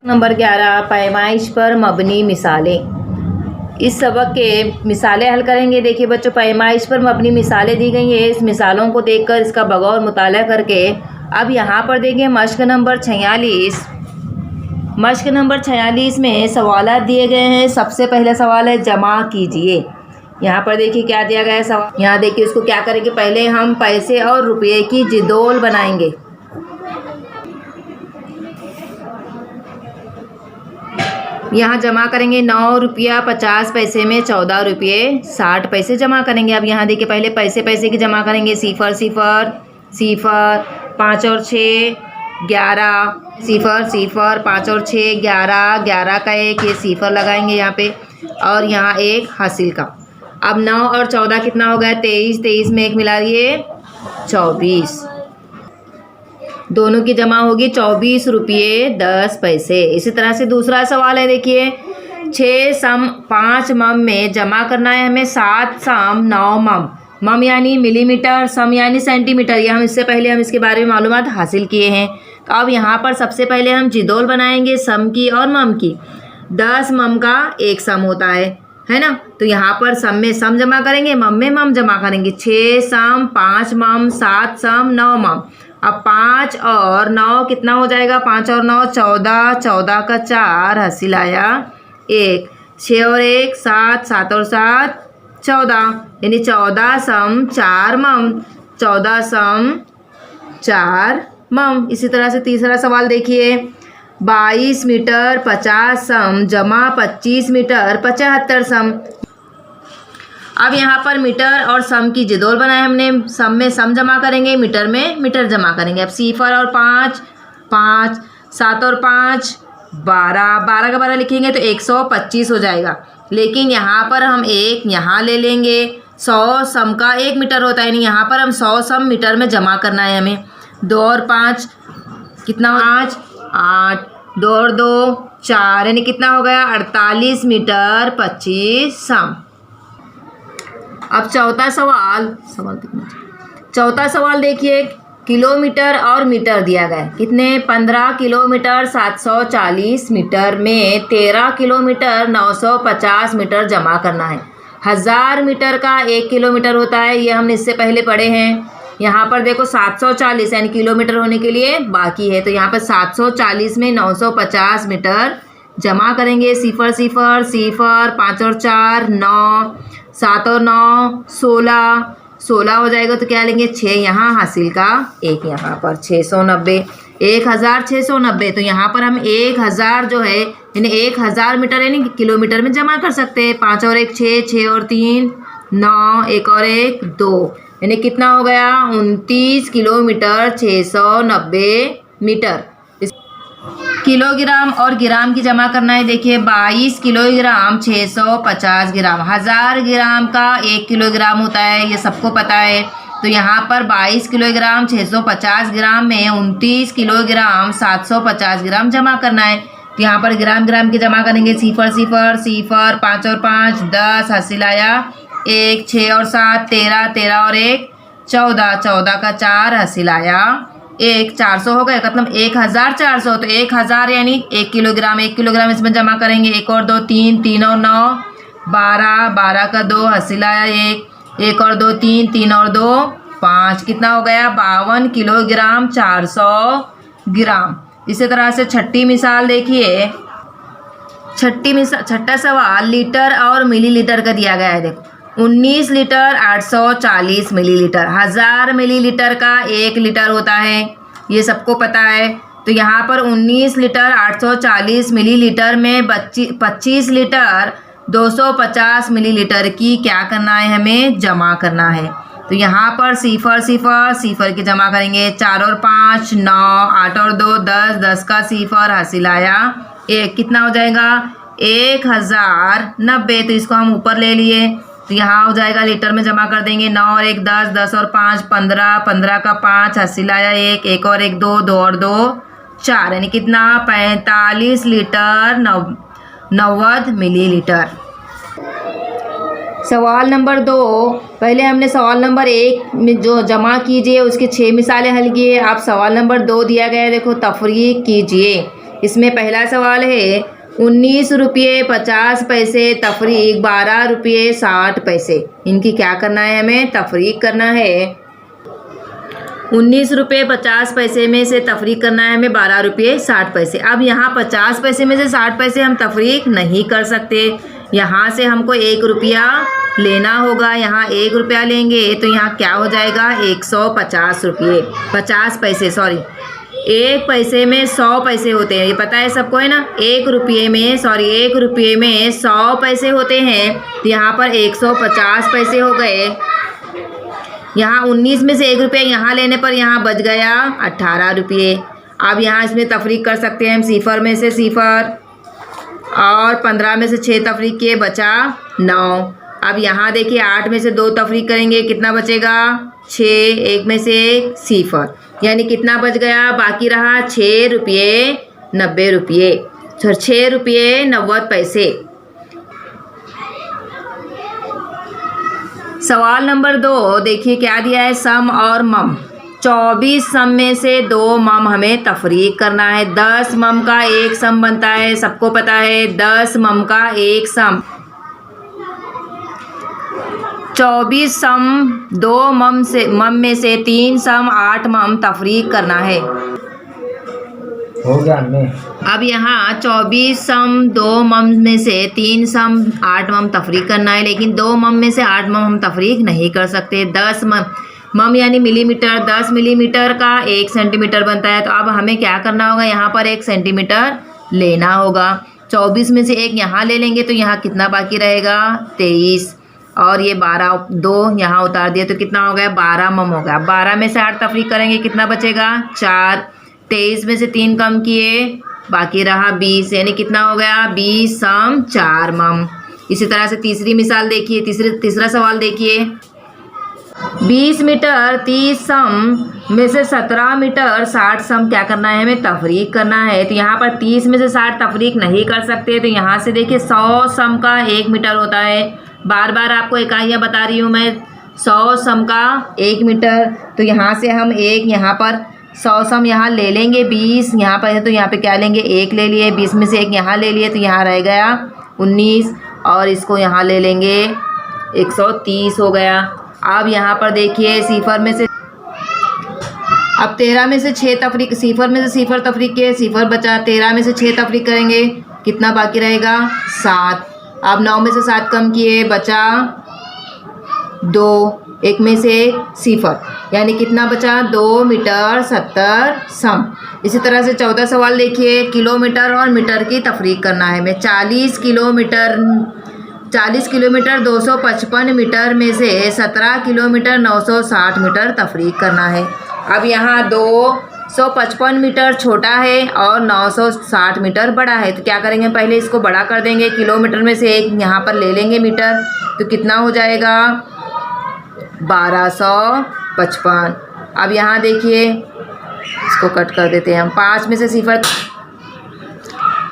Number 11 पैमाइश पर मबनी मिसालें। इस सबक के मिसालें हल करेंगे। देखिए बच्चों, पैमाइश पर मबनी मिसालें दी गई हैं। इस मिसालों को देखकर इसका बगौर मुताला करके अब यहाँ पर देखिए मश्क नंबर 46। मश्क नंबर 46 में सवालात दिए गए हैं। सबसे पहला सवाल है जमा कीजिए। यहाँ पर देखिए क्या दिया गया है सवाल। यहाँ देखिए उसको क्या करेंगे, पहले हम पैसे और रुपये की जिदोल बनाएंगे। यहाँ जमा करेंगे 9 रुपया 50 पैसे में 14 रुपये 60 पैसे जमा करेंगे। अब यहाँ देखिए पहले पैसे की जमा करेंगे। सिफर सिफर सिफर 5 और 6 11 सिफर सिफर 5 और 6 11 11 का एक ये सिफर लगाएंगे यहाँ पे और यहाँ एक हासिल का। अब 9 और 14 कितना हो गया 23 23 में एक मिला दिए 24। दोनों की जमा होगी 24 रुपये 10 पैसे। इसी तरह से दूसरा सवाल है, देखिए 6 सम 5 मम में जमा करना है हमें 7 सम 9 मम। मम यानी मिलीमीटर, सम यानी सेंटीमीटर। ये हम इससे पहले हम इसके बारे में मालूमात हासिल किए हैं। तो अब यहाँ पर सबसे पहले हम जिदोल बनाएंगे सम की और मम की। 10 मम का एक सम होता है ना। तो यहाँ पर सम में सम जमा करेंगे, मम में मम जमा करेंगे। 6 सम 5 मम 7 सम 9 मम। अब 5 और 9 कितना हो जाएगा, 5 और 9 14 14 का 4 हासिल आया 1। 6 और 1 7 7 और 7 14 यानी 14 सम 4 मम 14 सम 4 मम। इसी तरह से तीसरा सवाल देखिए 22 मीटर 50 सम जमा 25 मीटर 75 सम। अब यहाँ पर मीटर और सम की जिदोल बनाए हमने। सम में सम जमा करेंगे, मीटर में मीटर जमा करेंगे। अब सिफर और 5 5 7 और 5 12 12 का 12 लिखेंगे तो 125 हो जाएगा। लेकिन यहाँ पर हम एक यहाँ ले लेंगे। 100 सम का 1 मीटर होता है, यानी यहाँ पर हम 100 सम मीटर में जमा करना है हमें। 2 और 5 कितना 5 8 2 और 2 4 यानी कितना हो गया 48 मीटर 25 सम। अब चौथा सवाल देखिए किलोमीटर और मीटर दिया गया है। कितने 15 किलोमीटर 740 मीटर में 13 किलोमीटर 950 मीटर जमा करना है। 1000 मीटर का 1 किलोमीटर होता है, ये हमने इससे पहले पढ़े हैं। यहाँ पर देखो 740 यानी किलोमीटर होने के लिए बाकी है, तो यहाँ पर 740 में 950 मीटर जमा करेंगे। सिफर सिफर सिफर 5 और 4 9 7 और 9 16 16 हो जाएगा तो क्या लेंगे 6 यहाँ हासिल का 1 यहाँ पर 690 1690। तो यहाँ पर हम 1000 जो है यानी 1000 मीटर यानी किलोमीटर में जमा कर सकते हैं। 5 और 1 6 6 और 3 9 1 और 1 2 यानी कितना हो गया 29 किलोमीटर 690 मीटर। किलोग्राम और ग्राम की जमा करना है। देखिए 22 किलोग्राम 650 ग्राम। 1000 ग्राम का 1 किलोग्राम होता है, ये सबको पता है। तो यहाँ पर 22 किलोग्राम 650 ग्राम में 29 किलोग्राम 750 ग्राम जमा करना है। तो यहाँ पर ग्राम की जमा करेंगे। सिफर सिफर सिफर 5 और 5 10 हासिल आया 1 6 और 7 13 13 और 1 14 14 का 4 हासिल आया 1 400 हो गए, मतलब 1400। तो 1000 यानी 1 किलोग्राम इसमें जमा करेंगे। 1 और 2 3 3 और 9 12 12 का 2 हासिल आया 1 1 और 2 3 3 और 2 5 कितना हो गया 52 किलोग्राम 400 ग्राम। इसी तरह से छठी मिसाल देखिए। छठा सवाल लीटर और मिलीलीटर का दिया गया है। देखो 19 लीटर 840 मिलीलीटर। 1000 मिलीलीटर का 1 लीटर होता है, ये सबको पता है। तो यहाँ पर 19 लीटर 840 मिलीलीटर में 25 लीटर 250 मिलीलीटर की क्या करना है हमें जमा करना है। तो यहाँ पर सिफर सिफर सिफर की जमा करेंगे। 4 और 5 9 8 और 2 10 10 का सिफर हासिल आया 1 कितना हो जाएगा 1090। तो इसको हम ऊपर ले लिए तो यहाँ हो जाएगा लीटर में जमा कर देंगे। 9 और 1 10 10 और 5 15 15 का 5 हासिल आया 1 1 और 1 2 2 और 2 4 यानी कितना 45 लीटर 90 मिलीलीटर। सवाल नंबर 2, पहले हमने सवाल नंबर 1 में जो जमा कीजिए उसके 6 मिसालें हल किए। आप सवाल नंबर 2 दिया गया है, देखो तफरीक कीजिए। इसमें पहला सवाल है 19 रुपये 50 पैसे तफरीक 12 रुपये 60 पैसे। इनकी क्या करना है, हमें तफरीक करना है। 19 रुपये 50 पैसे में से तफरीक करना है हमें 12 रुपये 60 पैसे। अब यहाँ 50 पैसे में से 60 पैसे हम तफरीक नहीं कर सकते, यहाँ से हमको 1 रुपया लेना होगा। यहाँ 1 रुपया लेंगे तो यहाँ क्या हो जाएगा 150 रुपये 50 पैसे, सॉरी 1 पैसे में 100 पैसे होते हैं, ये पता है सबको है ना। 1 रुपये में 100 पैसे होते हैं, तो यहाँ पर 150 पैसे हो गए। यहाँ 19 में से 1 रुपया यहाँ लेने पर यहाँ बच गया 18 रुपये। अब यहाँ इसमें तफरीक कर सकते हैं हम, सिफर में से सिफर और 15 में से 6 तफरीक किए, बचा 9। अब यहाँ देखिए 8 में से 2 तफरीक करेंगे, कितना बचेगा 6, 1 में से 1 सिफर, यानी कितना बच गया, बाकी रहा 6 रुपये 90 रुपये, 6 रुपये 90 पैसे। सवाल नंबर 2 देखिए क्या दिया है, सम और मम। 24 सम में से 2 मम हमें तफरीक करना है। 10 मम का 1 सम बनता है, सबको पता है 10 मम का 1 सम। 24 सम 2 मम में से 3 सम 8 मम तफरीक करना है। हो गया हमें। अब यहाँ 24 सम 2 मम में से 3 सम 8 मम तफरीक करना है, लेकिन 2 मम में से 8 मम हम तफरीक नहीं कर सकते। 10 मम यानी मिलीमीटर, 10 मिलीमीटर का 1 सेंटीमीटर बनता है। तो अब हमें क्या करना होगा, यहाँ पर 1 सेंटीमीटर लेना होगा। 24 में से 1 यहाँ ले लेंगे तो यहाँ कितना बाकी रहेगा 23, और ये 12 2 यहाँ उतार दिया तो कितना हो गया 12 मम हो गया। 12 में से 8 तफरीक करेंगे, कितना बचेगा 4। 23 में से 3 कम किए, बाकी रहा 20, यानी कितना हो गया 20 सम 4 मम। इसी तरह से तीसरी मिसाल देखिए, तीसरा सवाल देखिए। 20 मीटर 30 सम में से 17 मीटर 60 सम क्या करना है, हमें तफरीक करना है। तो यहाँ पर 30 में से 60 तफरीक नहीं कर सकते, तो यहाँ से देखिए 100 सम का 1 मीटर होता है। बार बार आपको इकाइयाँ बता रही हूँ मैं, 100 सम का 1 मीटर, तो यहाँ से हम 1 यहाँ पर 100 सम यहाँ ले लेंगे। 20 यहाँ पर है तो यहाँ पे क्या लेंगे 1 ले लिए, 20 में से 1 यहाँ ले लिए तो यहाँ रह गया 19, और इसको यहाँ ले लेंगे 130 हो गया। अब यहाँ पर देखिए सिफर में से, अब 13 में से 6 तफरीक, सिफर में से सिफर तफरीक के सिफर बचा, 13 में से 6 तफरीक करेंगे, कितना बाकी रहेगा 7। अब 9 में से 7 कम किए, बचा 2, 1 में से सिफर, यानी कितना बचा 2 मीटर 70 सम। इसी तरह से 14 सवाल देखिए, किलोमीटर और मीटर की तफरीक करना है हमें। 40 किलोमीटर 255 मीटर में से 17 किलोमीटर 960 मीटर तफरीक करना है। अब यहाँ 255 मीटर छोटा है और 960 मीटर बड़ा है, तो क्या करेंगे पहले इसको बड़ा कर देंगे। किलोमीटर में से 1 यहाँ पर ले लेंगे मीटर, तो कितना हो जाएगा 1255। अब यहाँ देखिए इसको कट कर देते हैं हम। 5 में से सिफर,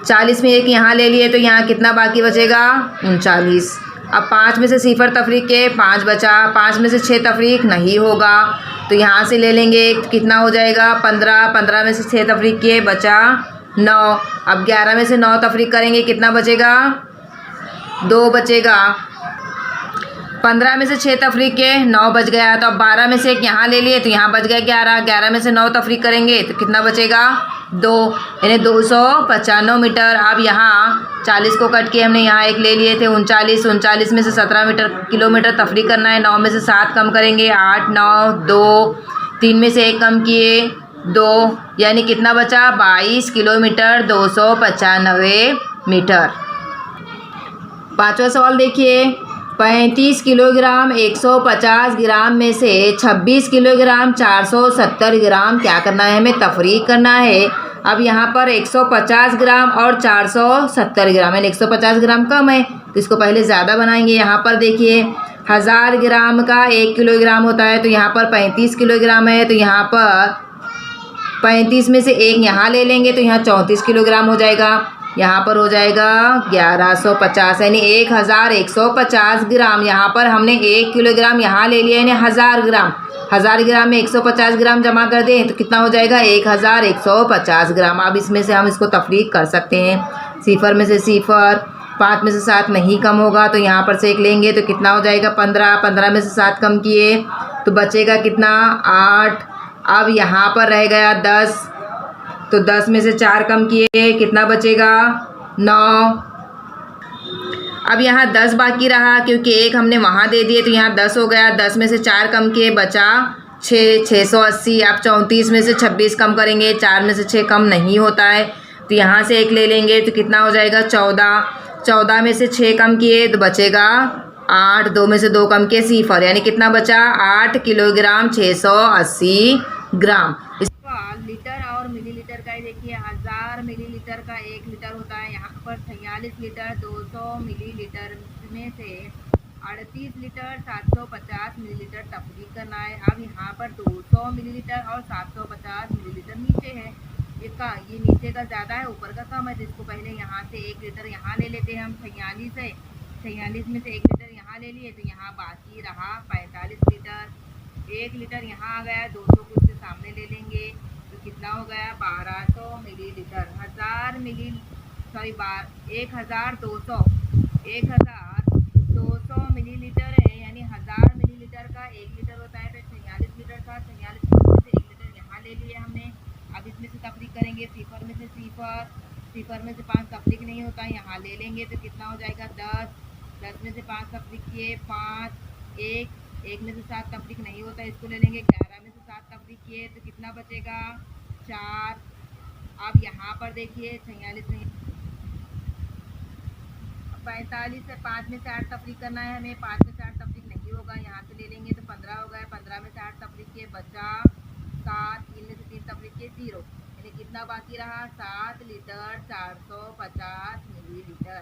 40 में 1 यहाँ ले लिए तो यहाँ कितना बाकी बचेगा 39। अब 5 में से सिफर तफरीक के 5 बचा, 5 में से 6 तफरीक नहीं होगा तो यहाँ से ले लेंगे, कितना हो जाएगा 15। 15 में से 6 तफरीक किए, बचा 9। अब 11 में से 9 तफरीक करेंगे, कितना बचेगा 2 बचेगा। 15 में से 6 तफरीक के 9 बच गया, तो अब 12 में से 1 यहाँ ले लिए तो यहाँ बच गया 11। 11 में से 9 तफरीक करेंगे तो कितना बचेगा 2, यानी 295 मीटर। अब यहाँ 40 को कट के हमने यहाँ 1 ले लिए थे 39। 39 में से 17 किलोमीटर तफरीक करना है। 9 में से 7 कम करेंगे, 8 9 2, 3 में से 1 कम किए 2, यानी कितना बचा 22 किलोमीटर 295 मीटर। 5वां सवाल देखिए, 35 किलोग्राम 150 ग्राम में से 26 किलोग्राम 470 ग्राम क्या करना है, हमें तफरीक करना है। अब यहाँ पर 150 ग्राम और 470 ग्राम, यानी 150 ग्राम कम है तो इसको पहले ज़्यादा बनाएंगे। यहाँ पर देखिए 1000 ग्राम का 1 किलोग्राम होता है, तो यहाँ पर 35 किलोग्राम है, तो यहाँ पर 35 में से 1 यहाँ ले लेंगे तो यहाँ 34 किलोग्राम हो जाएगा। यहाँ पर हो जाएगा 1150, यानी 1150 ग्राम। यहाँ पर हमने 1 किलोग्राम यहाँ ले लिया, यानी 1000 ग्राम। 1000 ग्राम में 150 ग्राम जमा कर दें तो कितना हो जाएगा 1150 ग्राम। अब इसमें से हम इसको तफरीक कर सकते हैं। सिफर में से सिफर, 5 में से 7 नहीं कम होगा तो यहाँ पर से 1 लेंगे तो कितना हो जाएगा 15। 15 में से 7 कम किए तो बचेगा कितना 8। अब यहाँ पर रह गया 10, तो 10 में से 4 कम किए कितना बचेगा 9। अब यहाँ 10 बाकी रहा क्योंकि 1 हमने वहाँ दे दिए तो यहाँ 10 हो गया। 10 में से 4 कम किए बचा 6, 680। आप 34 में से 26 कम करेंगे, 4 में से 6 कम नहीं होता है तो यहाँ से 1 ले लेंगे तो कितना हो जाएगा 14। 14 में से 6 कम किए तो बचेगा 8। 2 में से 2 कम किए सिफर, यानी कितना बचा 8 किलोग्राम 680 ग्राम। लीटर और मिलीलीटर का ही देखिए, 1000 मिलीलीटर का 1 लीटर होता है। यहाँ पर 46 लीटर 200 मिलीलीटर में से 38 लीटर 750 मिलीलीटर तफरीक करना है। अब यहाँ पर 200 मिलीलीटर और 750 मिलीलीटर नीचे है, ये नीचे का ज़्यादा है ऊपर का कम है, जिसको पहले यहाँ से 1 लीटर यहाँ ले लेते हैं हम। 46 है, 46 में से 1 लीटर यहाँ ले लिए तो यहाँ बाकी रहा 45 लीटर। 1 लीटर यहाँ आ गया, 200 को उसके सामने ले लेंगे तो कितना हो गया 1200 मिलीलीटर। 1000 मिली सॉरी 1200 मिलीलीटर है, यानी 1000 मिलीलीटर का 1 लीटर होता है। फिर 46 लीटर का 46 में से 1 लीटर यहाँ ले लिए हमने। अब इसमें से तफरीक करेंगे, सिफर में से सिफर, सिफर में से 5 तफरीक नहीं होता, यहाँ ले लेंगे तो कितना हो जाएगा 10। 10 में से 5 तफरीक किए 5, 1 में से 7 तफरीक नहीं होता, इसको ले लेंगे। 11 में से 7 तफरीक किए तो कितना बचेगा 4। अब यहाँ पर देखिए 46 में 45 से 5 में से 8 तफरीक करना है हमें। 5 में से 8 तफरीक नहीं होगा, यहाँ से ले लेंगे तो 15 हो गया। 15 में से 8 तफरीक किए बचा 7। 3 में से 3 तफरीक किए 0, यानी कितना बाकी रहा 7 लीटर 450 मिलीलीटर।